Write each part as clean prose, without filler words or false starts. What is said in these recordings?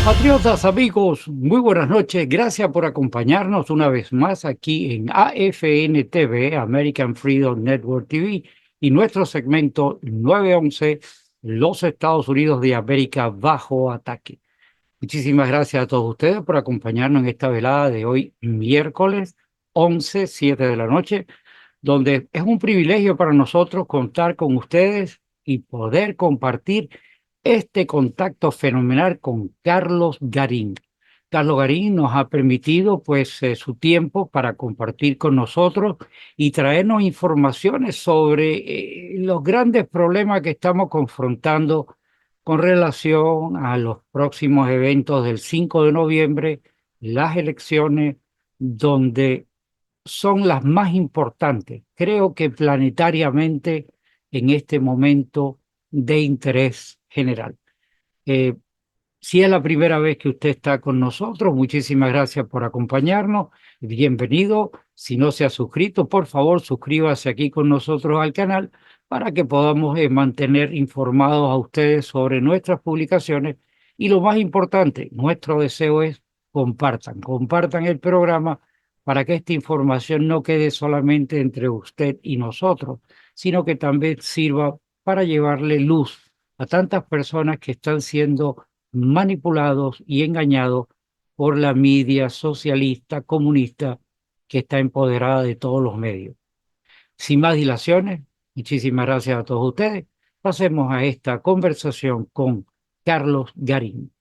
Patriotas, amigos, muy buenas noches. Gracias por acompañarnos una vez más aquí en AFN TV, American Freedom Network TV, y nuestro segmento 911, los Estados Unidos de América bajo ataque. Muchísimas gracias a todos ustedes por acompañarnos en esta velada de hoy, miércoles 11, 7 de la noche, donde es un privilegio para nosotros contar con ustedes y poder compartir este contacto fenomenal con Carlos Garín. Carlos Garín nos ha permitido pues su tiempo para compartir con nosotros y traernos informaciones sobre los grandes problemas que estamos confrontando con relación a los próximos eventos del 5 de noviembre, las elecciones, donde son las más importantes, creo que planetariamente en este momento de interés general. Eh, si es la primera vez que usted está con nosotros, muchísimas gracias por acompañarnos. Bienvenido. Si no se ha suscrito, por favor, suscríbase aquí con nosotros al canal para que podamos mantener informados a ustedes sobre nuestras publicaciones. Y lo más importante, nuestro deseo es compartan el programa para que esta información no quede solamente entre usted y nosotros, sino que también sirva para llevarle luz a tantas personas que están siendo manipulados y engañados por la media socialista, comunista, que está empoderada de todos los medios. Sin más dilaciones, muchísimas gracias a todos ustedes. Pasemos a esta conversación con Carlos Garín.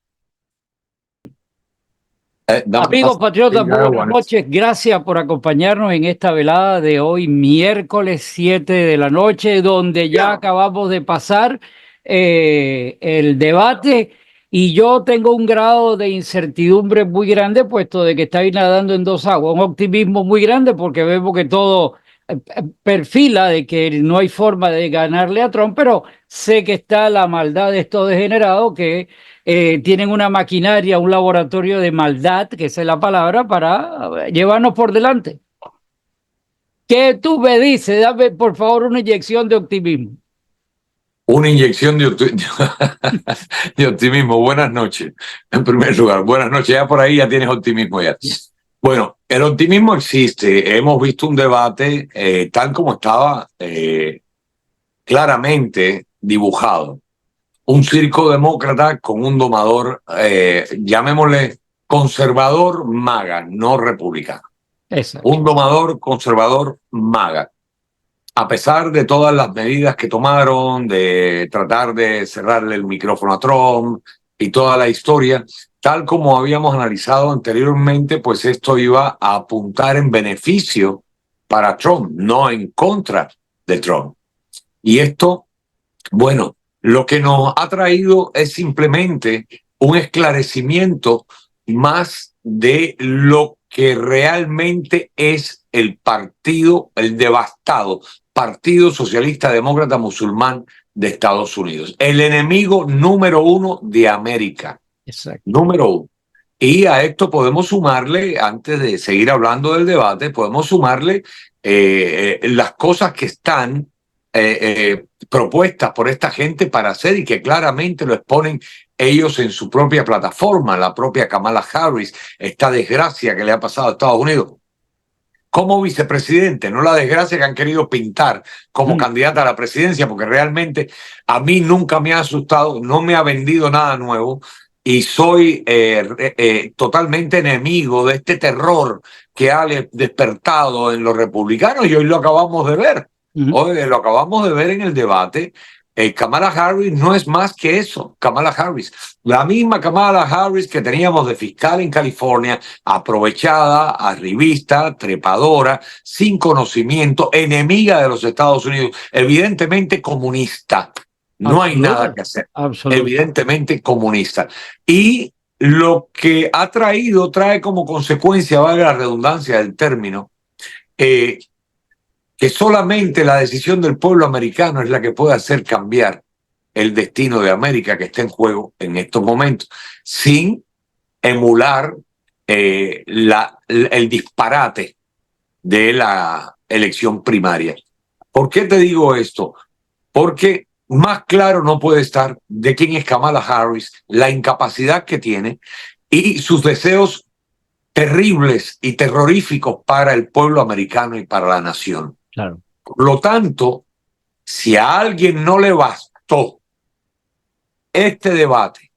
Amigos patriotas, muy buenas noches. Gracias por acompañarnos en esta velada de hoy, miércoles 7 de la noche, donde ya acabamos de pasar el debate y yo tengo un grado de incertidumbre muy grande, puesto de que estáis nadando en dos aguas. Un optimismo muy grande porque vemos que todo perfila de que no hay forma de ganarle a Trump, pero sé que está la maldad de estos degenerados que tienen una maquinaria, un laboratorio de maldad, que esa es la palabra, para llevarnos por delante. ¿Qué tú me dices? Dame, por favor, una inyección de optimismo. Una inyección de optimismo. Buenas noches. En primer lugar, buenas noches. Ya por ahí ya tienes optimismo ya. Bueno, el optimismo existe. Hemos visto un debate tal como estaba claramente dibujado. Un circo demócrata con un domador, llamémosle conservador maga, no republicano. Exacto. Un domador conservador maga. A pesar de todas las medidas que tomaron, de tratar de cerrarle el micrófono a Trump y toda la historia, tal como habíamos analizado anteriormente, pues esto iba a apuntar en beneficio para Trump, no en contra de Trump. Y esto, bueno, lo que nos ha traído es simplemente un esclarecimiento más de lo que realmente es el partido, el devastado Partido Socialista Demócrata Musulmán de Estados Unidos. El enemigo número uno de América. Exacto. Número uno. Y a esto podemos sumarle, antes de seguir hablando del debate, podemos sumarle las cosas que están propuestas por esta gente para hacer y que claramente lo exponen ellos en su propia plataforma, la propia Kamala Harris, esta desgracia que le ha pasado a Estados Unidos como vicepresidente, no la desgracia que han querido pintar como candidata a la presidencia, porque realmente a mí nunca me ha asustado, no me ha vendido nada nuevo y soy totalmente enemigo de este terror que ha despertado en los republicanos y hoy lo acabamos de ver. Hoy lo acabamos de ver en el debate. Kamala Harris no es más que eso, Kamala Harris. La misma Kamala Harris que teníamos de fiscal en California, aprovechada, arribista, trepadora, sin conocimiento, enemiga de los Estados Unidos, evidentemente comunista. No hay nada que hacer. Evidentemente comunista. Y lo que ha traído, trae como consecuencia, valga la redundancia del término, que solamente la decisión del pueblo americano es la que puede hacer cambiar el destino de América que está en juego en estos momentos, sin emular el disparate de la elección primaria. ¿Por qué te digo esto? Porque más claro no puede estar de quién es Kamala Harris, la incapacidad que tiene y sus deseos terribles y terroríficos para el pueblo americano y para la nación. Claro. Por lo tanto, si a alguien no le bastó este debate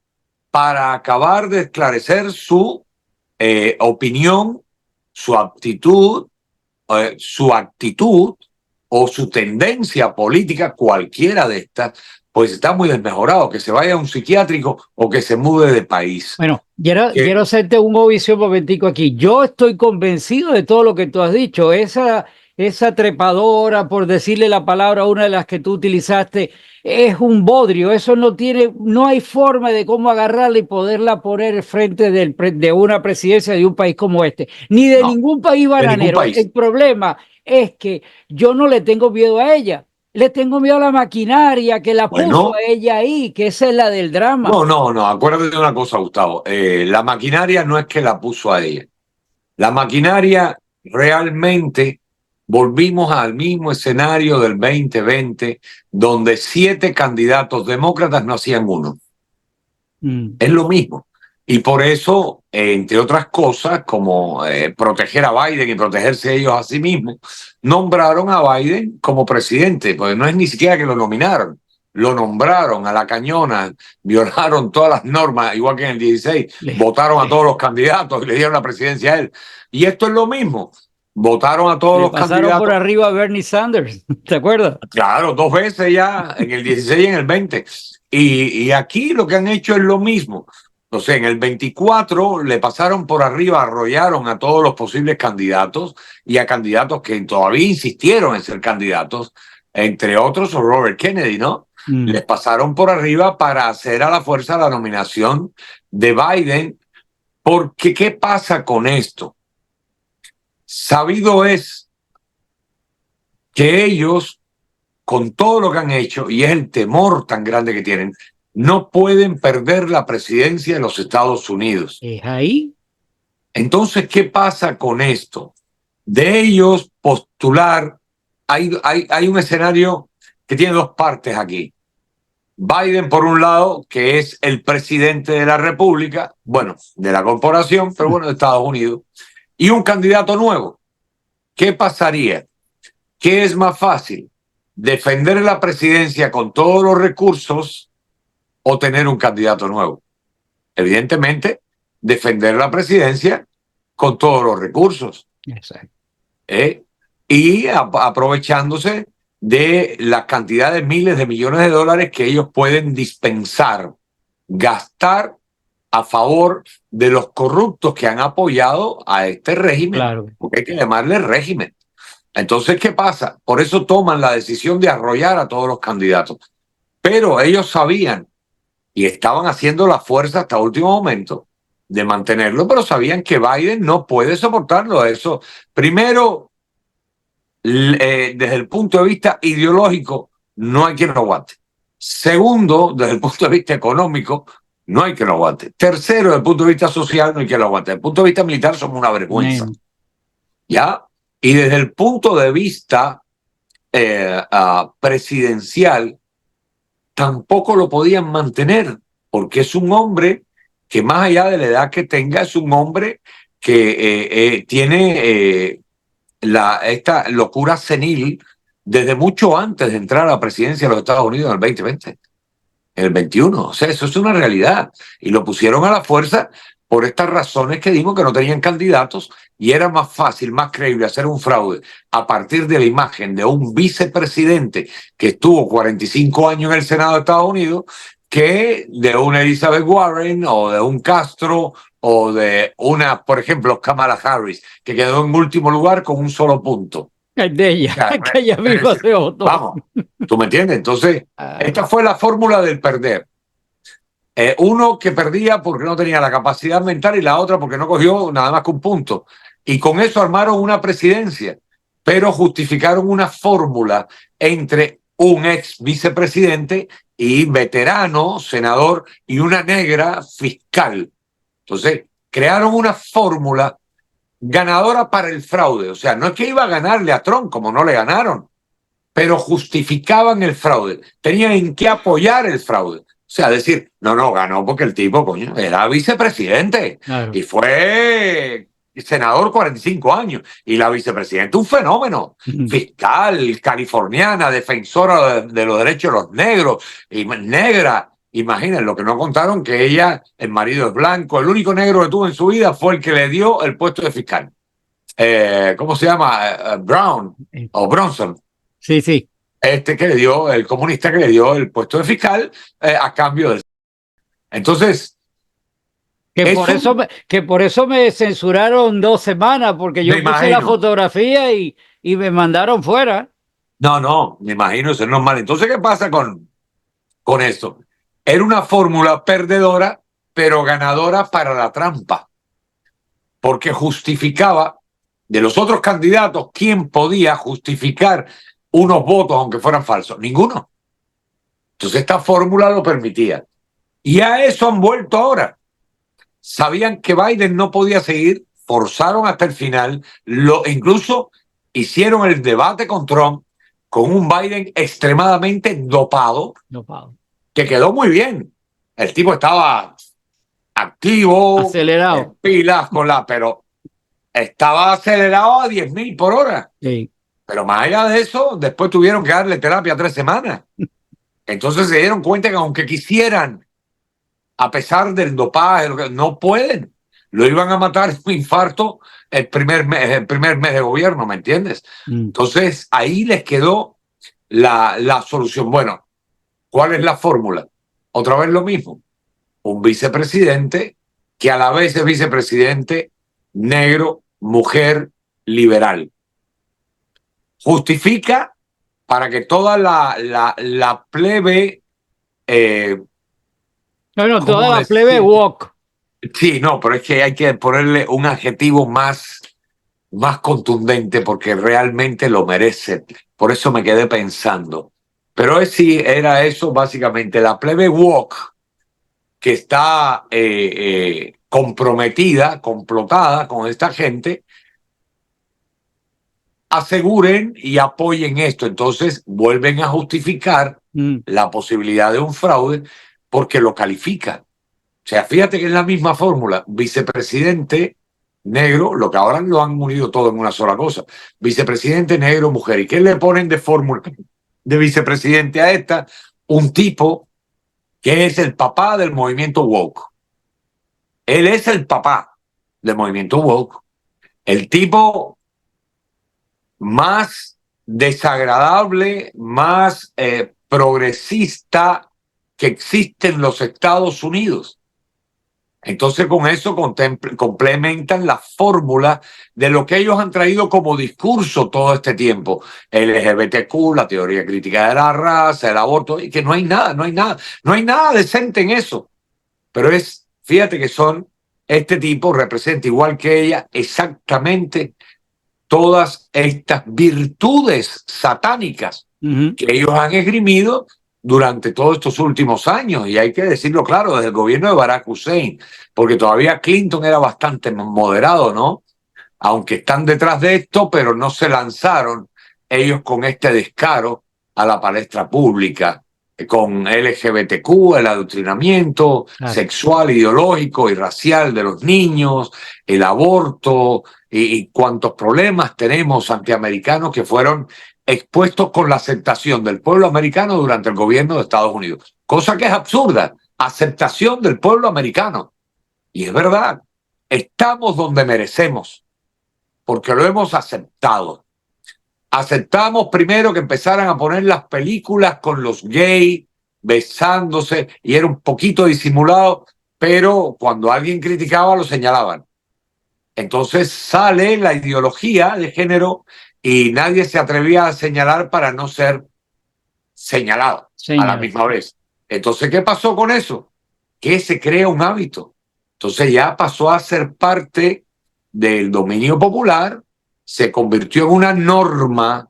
para acabar de esclarecer su opinión, su su actitud o su tendencia política, cualquiera de estas, pues está muy desmejorado, que se vaya a un psiquiátrico o que se mude de país. Bueno, quiero hacerte un ovicio momentico aquí. Yo estoy convencido de todo lo que tú has dicho. Esa trepadora, por decirle la palabra, una de las que tú utilizaste, es un bodrio. Eso no hay forma de cómo agarrarla y poderla poner frente de una presidencia de un país como este, ni de No, ningún país de ningún bananero. país. El problema es que yo no le tengo miedo a ella. Le tengo miedo a la maquinaria que la puso a Bueno, ella ahí, que esa es la del drama. no, acuérdate de una cosa, Gustavo. La maquinaria no es que la puso a ella. La maquinaria realmente volvimos al mismo escenario del 2020, donde 7 candidatos demócratas no hacían uno. Es lo mismo. Y por eso, entre otras cosas, como proteger a Biden y protegerse ellos a sí mismos, nombraron a Biden como presidente, porque no es ni siquiera que lo nominaron, lo nombraron a la cañona, violaron todas las normas, igual que en el 16, votaron a todos los candidatos y le dieron la presidencia a él. Y esto es lo mismo, votaron a todos Le los pasaron por candidatos. arriba a Bernie Sanders, ¿te acuerdas? Claro, 2 veces ya, en el 16 y en el 20. Y aquí lo que han hecho es lo mismo. O sea, en el 24 le pasaron por arriba, arrollaron a todos los posibles candidatos y a candidatos que todavía insistieron en ser candidatos, entre otros Robert Kennedy, ¿no? Les pasaron por arriba para hacer a la fuerza la nominación de Biden, porque ¿qué pasa con esto? Sabido es que ellos, con todo lo que han hecho, y es el temor tan grande que tienen, no pueden perder la presidencia de los Estados Unidos. ¿Es ahí? Entonces, ¿qué pasa con esto? De ellos postular, hay un escenario que tiene 2 partes aquí. Biden, por un lado, que es el presidente de la República, bueno, de la corporación, pero bueno, de Estados Unidos, y un candidato nuevo. ¿Qué pasaría? ¿Qué es más fácil? ¿Defender la presidencia con todos los recursos o tener un candidato nuevo? Evidentemente, defender la presidencia con todos los recursos. Exacto. Y aprovechándose de la cantidad de miles de millones de dólares que ellos pueden dispensar, gastar a favor de los corruptos que han apoyado a este régimen, Claro. porque hay que llamarle régimen. Entonces, ¿qué pasa? Por eso toman la decisión de arrollar a todos los candidatos. Pero ellos sabían y estaban haciendo la fuerza hasta último momento de mantenerlo, pero sabían que Biden no puede soportarlo. Eso, primero, desde el punto de vista ideológico, no hay quien lo aguante. Segundo, desde el punto de vista económico, no hay quien lo aguante. Tercero, desde el punto de vista social, no hay quien lo aguante. Desde el punto de vista militar, somos una vergüenza. ¿Ya? Y desde el punto de vista presidencial, tampoco lo podían mantener, porque es un hombre que más allá de la edad que tenga, es un hombre que tiene esta locura senil desde mucho antes de entrar a la presidencia de los Estados Unidos en el 2020, en el 21. O sea, eso es una realidad. Y lo pusieron a la fuerza por estas razones que dimos, que no tenían candidatos y era más fácil, más creíble hacer un fraude a partir de la imagen de un vicepresidente que estuvo 45 años en el Senado de Estados Unidos que de una Elizabeth Warren o de un Castro o de una, por ejemplo, Kamala Harris, que quedó en último lugar con un solo punto. De ella, que ella misma se votó. Vamos, ¿tú me entiendes? Entonces, esta fue la fórmula del perder. Uno que perdía porque no tenía la capacidad mental y la otra porque no cogió nada más que un punto. Y con eso armaron una presidencia, pero justificaron una fórmula entre un ex vicepresidente y veterano, senador, y una negra fiscal. Entonces, crearon una fórmula ganadora para el fraude. O sea, no es que iba a ganarle a Trump, como no le ganaron, pero justificaban el fraude, tenían en qué apoyar el fraude. O sea, decir, no, ganó porque el tipo, coño, era vicepresidente y fue senador 45 años y la vicepresidenta un fenómeno, fiscal, californiana, defensora de los derechos de los negros y negra. Imaginen lo que no contaron, que ella, el marido es blanco, el único negro que tuvo en su vida fue el que le dio el puesto de fiscal. ¿Cómo se llama? Brown o Bronson. Sí, sí. Que le dio, el comunista que le dio el puesto de fiscal a cambio del... Entonces... Que por eso me censuraron 2 semanas, porque yo puse la fotografía y me mandaron fuera. No, me imagino, eso es normal. Entonces, ¿qué pasa con esto? Era una fórmula perdedora, pero ganadora para la trampa, porque justificaba de los otros candidatos, ¿quién podía justificar unos votos aunque fueran falsos? Ninguno. Entonces esta fórmula lo permitía. Y a eso han vuelto ahora. Sabían que Biden no podía seguir, forzaron hasta el final, incluso hicieron el debate con Trump con un Biden extremadamente dopado. Que quedó muy bien. El tipo estaba activo, acelerado, pilas pero estaba acelerado a 10.000 por hora. Sí. Pero más allá de eso, después tuvieron que darle terapia 3 semanas. Entonces se dieron cuenta que aunque quisieran, a pesar del dopaje, no pueden. Lo iban a matar de un infarto el primer mes de gobierno, ¿me entiendes? Entonces ahí les quedó la solución. Bueno, ¿cuál es la fórmula? Otra vez lo mismo. Un vicepresidente que a la vez es vicepresidente negro, mujer, liberal. Justifica para que toda la plebe... toda la plebe woke. Sí, no, pero es que hay que ponerle un adjetivo más contundente porque realmente lo merece. Por eso me quedé pensando. Pero sí, era eso básicamente, la plebe woke que está comprometida, complotada con esta gente, aseguren y apoyen esto. Entonces vuelven a justificar la posibilidad de un fraude porque lo califican. O sea, fíjate que es la misma fórmula. Vicepresidente negro, lo que ahora lo han unido todo en una sola cosa. Vicepresidente negro, mujer. ¿Y qué le ponen de fórmula de vicepresidente a esta? Un tipo que es el papá del movimiento woke. Él es el papá del movimiento woke. El tipo más desagradable, más progresista que existe en los Estados Unidos. Entonces con eso complementan la fórmula de lo que ellos han traído como discurso todo este tiempo. LGBTQ, la teoría crítica de la raza, el aborto, y que no hay nada decente en eso. Pero fíjate que este tipo representa igual que ella exactamente todas estas virtudes satánicas que ellos han esgrimido durante todos estos últimos años, y hay que decirlo claro, desde el gobierno de Barack Hussein, porque todavía Clinton era bastante moderado, ¿no? Aunque están detrás de esto, pero no se lanzaron ellos con este descaro a la palestra pública, con LGBTQ, el adoctrinamiento sexual, ideológico y racial de los niños, el aborto y cuantos problemas tenemos antiamericanos que fueron expuestos con la aceptación del pueblo americano durante el gobierno de Estados Unidos. Cosa que es absurda, aceptación del pueblo americano. Y es verdad, estamos donde merecemos, porque lo hemos aceptado. Aceptamos primero que empezaran a poner las películas con los gays besándose, y era un poquito disimulado, pero cuando alguien criticaba lo señalaban. Entonces sale la ideología de género y nadie se atrevía a señalar para no ser señalado a la misma vez. Entonces, ¿qué pasó con eso? Que se crea un hábito. Entonces ya pasó a ser parte del dominio popular, se convirtió en una norma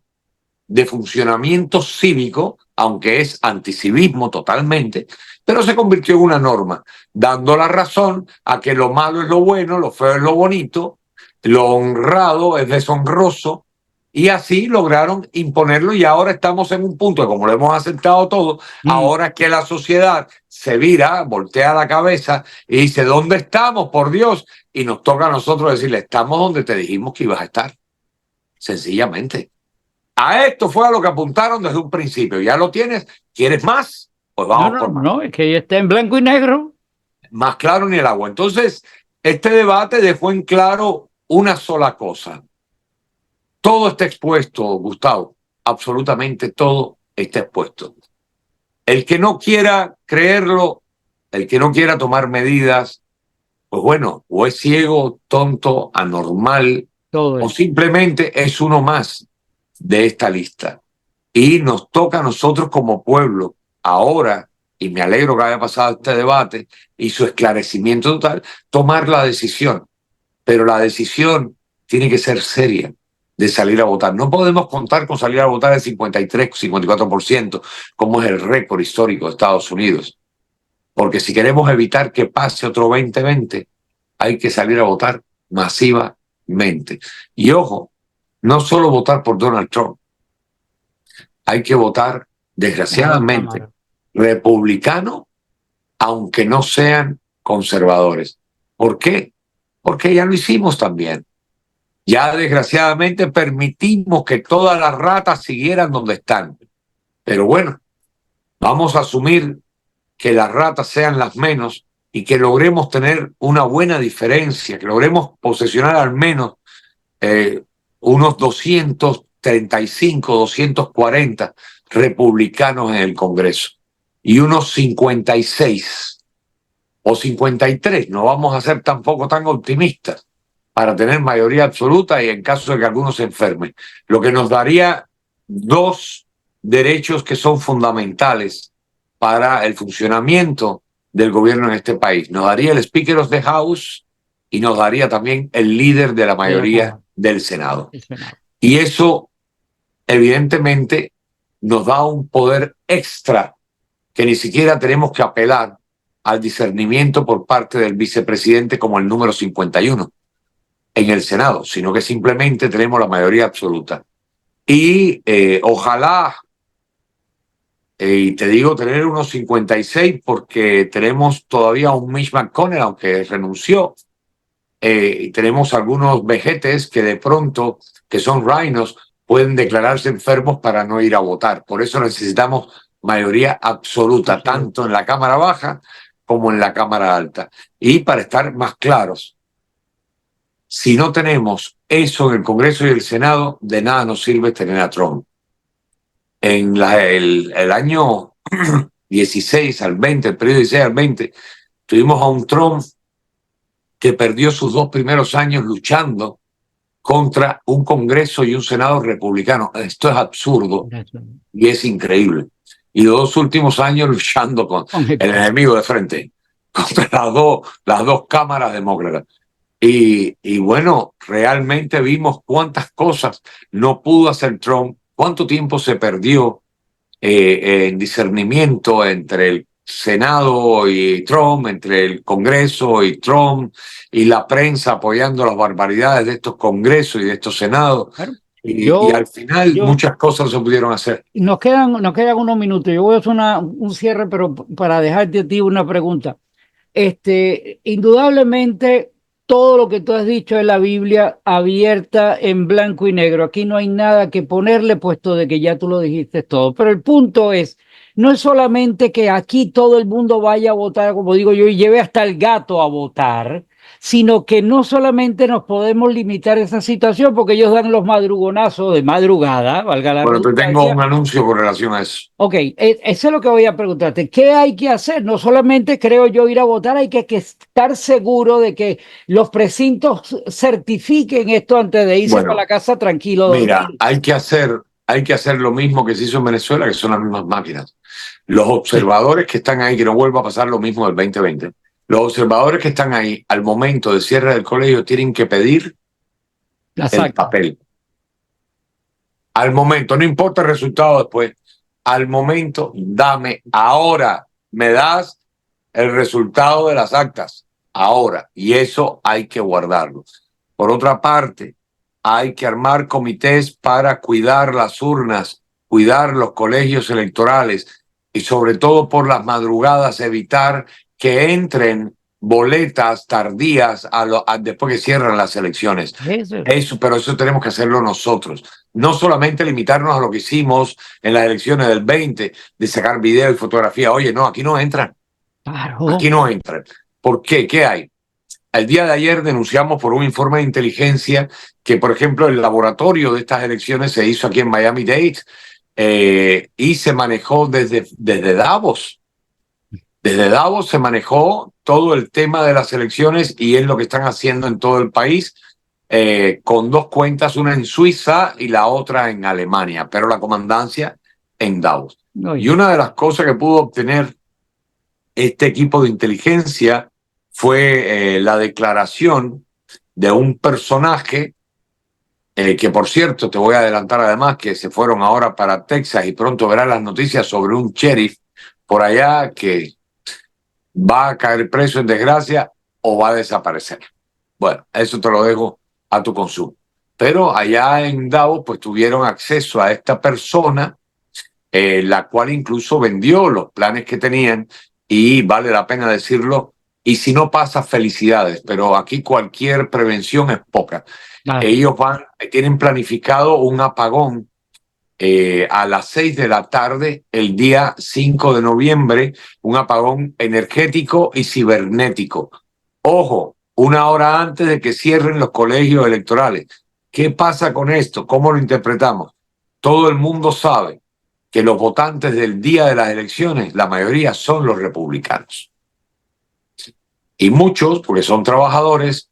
de funcionamiento cívico, aunque es anticivismo totalmente, pero se convirtió en una norma, dando la razón a que lo malo es lo bueno, lo feo es lo bonito, lo honrado es deshonroso, Y así lograron imponerlo y ahora estamos en un punto, como lo hemos aceptado todo, ahora que la sociedad se vira, voltea la cabeza y dice, ¿dónde estamos, por Dios? Y nos toca a nosotros decirle, estamos donde te dijimos que ibas a estar, sencillamente. A esto fue a lo que apuntaron desde un principio. ¿Ya lo tienes? ¿Quieres más? Pues vamos por más. No, es que ya está en blanco y negro. Más claro ni el agua. Entonces, este debate dejó en claro una sola cosa. Todo está expuesto, Gustavo. Absolutamente todo está expuesto. El que no quiera creerlo, el que no quiera tomar medidas, pues bueno, o es ciego, tonto, anormal, Todo o eso. simplemente es uno más de esta lista. Y nos toca a nosotros como pueblo, ahora, y me alegro que haya pasado este debate y su esclarecimiento total, tomar la decisión. Pero la decisión tiene que ser seria de salir a votar. No podemos contar con salir a votar el 53, 54%, como es el récord histórico de Estados Unidos. Porque si queremos evitar que pase otro 2020, hay que salir a votar masivamente. Y ojo, no solo votar por Donald Trump, hay que votar, Las dos desgraciadamente, cámaras. republicano, aunque no sean conservadores. ¿Por qué? Porque ya lo hicimos también. Ya desgraciadamente permitimos que todas las ratas siguieran donde están. Pero bueno, vamos a asumir que las ratas sean las menos y que logremos tener una buena diferencia, que logremos posesionar al menos unos 235, 240 republicanos en el Congreso y unos 56 o 53, no vamos a ser tampoco tan optimistas para tener mayoría absoluta y en caso de que alguno se enferme, lo que nos daría dos derechos que son fundamentales para el funcionamiento del gobierno en este país. Nos daría el Speaker of the House y nos daría también el líder de la De la mayoría cámara. del Senado. El Senado. Y eso, evidentemente, nos da un poder extra que ni siquiera tenemos que apelar al discernimiento por parte del vicepresidente como el número 51 en el Senado, sino que simplemente tenemos la mayoría absoluta. Y ojalá, y te digo tener unos 56 porque tenemos todavía un Mitch McConnell, aunque renunció, y tenemos algunos vejetes que de pronto, que son rhinos, pueden declararse enfermos para no ir a votar. Por eso necesitamos mayoría absoluta, tanto en la Cámara Baja como en la Cámara Alta. Y para estar más claros, si no tenemos eso en el Congreso y el Senado, de nada nos sirve tener a Trump. En el año 16 al 20, el periodo 16 al 20, tuvimos a un Trump que perdió sus dos primeros años luchando contra un Congreso y un Senado republicano. Esto es absurdo y es increíble. Y los dos últimos años luchando con el enemigo de frente, contra las dos cámaras demócratas. Y bueno, realmente vimos cuántas cosas no pudo hacer Trump, cuánto tiempo se perdió en discernimiento entre el Senado y Trump, entre el Congreso y Trump, y la prensa apoyando las barbaridades de estos congresos y de estos senados. Bueno, Y al final muchas cosas no se pudieron hacer. nos quedan unos minutos. Yo voy a hacer un cierre, pero para dejarte a ti una pregunta. Indudablemente, todo lo que tú has dicho es la Biblia abierta en blanco y negro. Aquí no hay nada que ponerle, puesto de que ya tú lo dijiste todo. Pero el punto es, no es solamente que aquí todo el mundo vaya a votar, como digo yo, y lleve hasta el gato a votar, sino que no solamente nos podemos limitar a esa situación, porque ellos dan los madrugonazos de madrugada, valga la Bueno, te tengo redundancia. un anuncio con relación a eso. Ok, eso es lo que voy a preguntarte. ¿Qué hay que hacer? No solamente creo yo ir a votar, hay que estar seguro de que los precintos certifiquen esto antes de irse para Bueno, la casa tranquilo a mira, dormir. hay que hacer lo mismo que se hizo en Venezuela, que son las mismas máquinas. Los observadores que están ahí, que no vuelva a pasar lo mismo del 2020, los observadores que están ahí al momento del cierre del colegio tienen que pedir el papel. Al momento, no importa el resultado después, al momento, dame ahora, me das el resultado de las actas, ahora, y eso hay que guardarlo. Por otra parte, hay que armar comités para cuidar las urnas, cuidar los colegios electorales y sobre todo por las madrugadas evitar que entren boletas tardías después que cierran las elecciones. Pero eso tenemos que hacerlo nosotros. No solamente limitarnos a lo que hicimos en las elecciones del 20, de sacar video y fotografía. Oye, no, aquí no entran. Claro. Aquí no entran. ¿Por qué? ¿Qué hay? El día de ayer denunciamos por un informe de inteligencia que, por ejemplo, el laboratorio de estas elecciones se hizo aquí en Miami-Dade y se manejó desde Davos. Desde Davos se manejó todo el tema de las elecciones y es lo que están haciendo en todo el país, con dos cuentas, una en Suiza y la otra en Alemania, pero la comandancia en Davos. Y una de las cosas que pudo obtener este equipo de inteligencia fue la declaración de un personaje que, por cierto, te voy a adelantar además que se fueron ahora para Texas y pronto verán las noticias sobre un sheriff por allá que va a caer preso en desgracia o va a desaparecer. Bueno, eso te lo dejo a tu consumo. Pero allá en Davos pues tuvieron acceso a esta persona, la cual incluso vendió los planes que tenían y vale la pena decirlo. Y si no pasa, felicidades, pero aquí cualquier prevención es poca. Ellos tienen planificado un apagón a las 6 de la tarde, el día 5 de noviembre, un apagón energético y cibernético. Ojo, una hora antes de que cierren los colegios electorales. ¿Qué pasa con esto? ¿Cómo lo interpretamos? Todo el mundo sabe que los votantes del día de las elecciones, la mayoría son los republicanos. Y muchos, porque son trabajadores,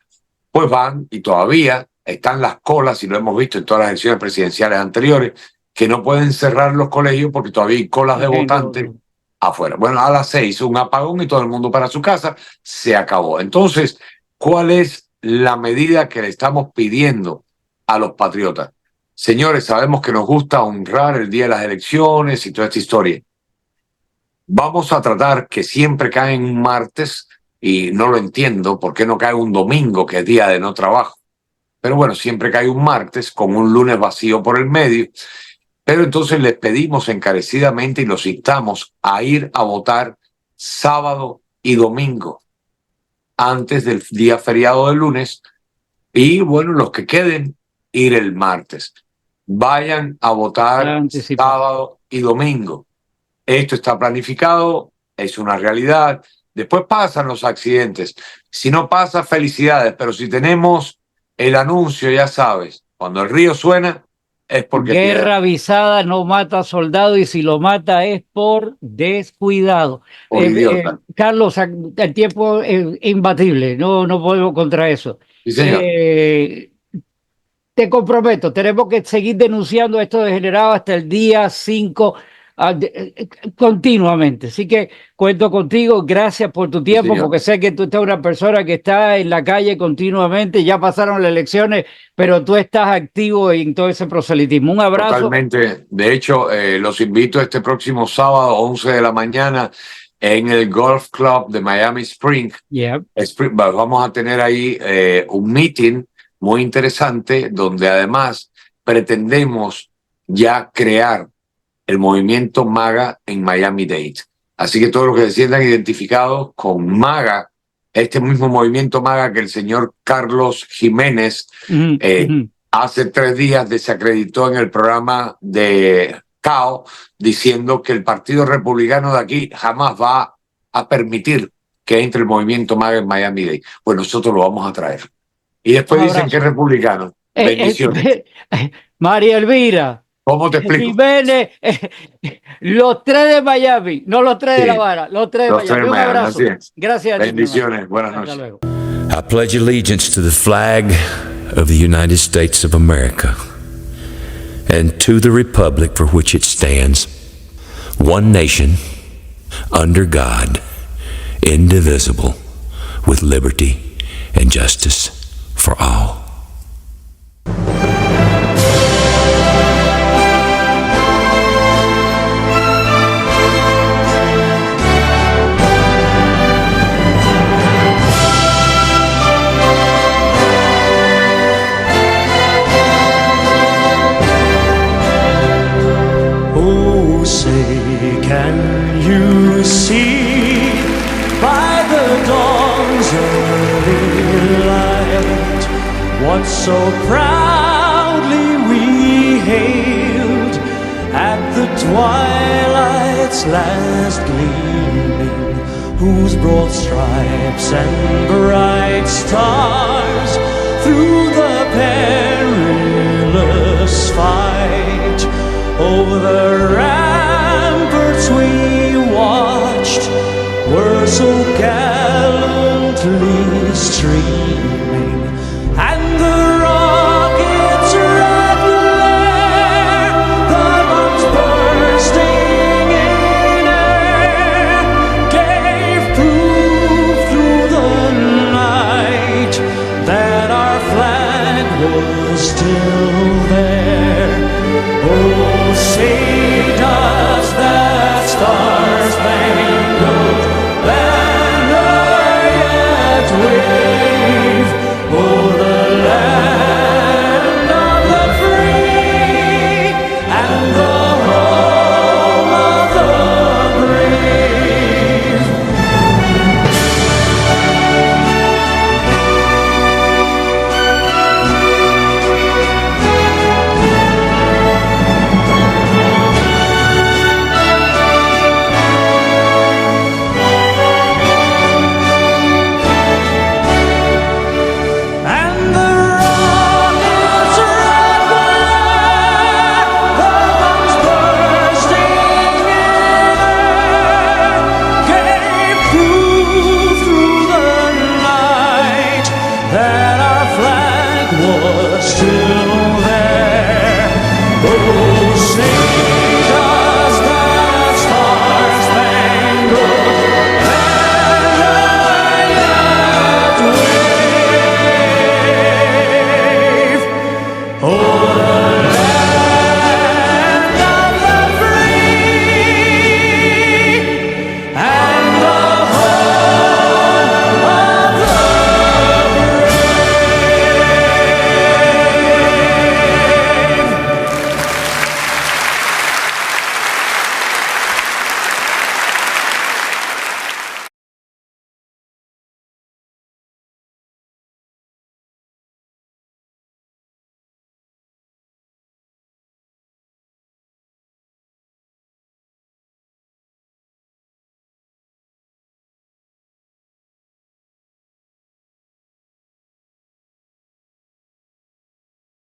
pues van y todavía están las colas, y lo hemos visto en todas las elecciones presidenciales anteriores, que no pueden cerrar los colegios porque todavía hay colas de votantes afuera. Bueno, a las 6 un apagón y todo el mundo para su casa, se acabó. Entonces, ¿cuál es la medida que le estamos pidiendo a los patriotas? Señores, sabemos que nos gusta honrar el día de las elecciones y toda esta historia. Vamos a tratar que siempre cae en un martes, y no lo entiendo, ¿por qué no cae un domingo, que es día de no trabajo? Pero bueno, siempre cae un martes con un lunes vacío por el medio. Pero entonces les pedimos encarecidamente y los instamos a ir a votar sábado y domingo, antes del día feriado del lunes, y bueno, los que queden, ir el martes. Vayan a votar sábado y domingo. Esto está planificado, es una realidad. Después pasan los accidentes. Si no pasa, felicidades. Pero si tenemos el anuncio, ya sabes, cuando el río suena, es porque guerra avisada no mata soldado, y si lo mata es por descuidado. Por idiota. Carlos, el tiempo es imbatible, no podemos contra eso. Sí, señor. Te comprometo, tenemos que seguir denunciando esto degenerado hasta el día 5 continuamente. Así que cuento contigo, gracias por tu tiempo, sí, porque sé que tú estás una persona que está en la calle continuamente, ya pasaron las elecciones, pero tú estás activo en todo ese proselitismo. Un abrazo. Totalmente. De hecho, los invito este próximo sábado, 11 de la mañana, en el Golf Club de Miami Spring. Yeah. Vamos a tener ahí un meeting muy interesante, donde además pretendemos ya crear el movimiento MAGA en Miami-Dade. Así que todos los que se sientan identificados con MAGA, este mismo movimiento MAGA que el señor Carlos Jiménez hace 3 días desacreditó en el programa de CAO, diciendo que el Partido Republicano de aquí jamás va a permitir que entre el movimiento MAGA en Miami-Dade. Pues nosotros lo vamos a traer. Y después dicen que es republicano. Bendiciones. María Elvira. ¿Cómo te explico? Jiménez, los 3 de Miami, no los 3 de La Habana, los 3 de Miami. Un abrazo. Gracias. Bendiciones. Buenas noches. Hasta luego. I pledge allegiance to the flag of the United States of America and to the republic for which it stands, one nation, under God, indivisible, with liberty and justice for all. you see by the dawn's early light what so proudly we hailed at the twilight's last gleaming, whose broad stripes and bright stars through the perilous fight over the ramparts we watched were so gallantly streamed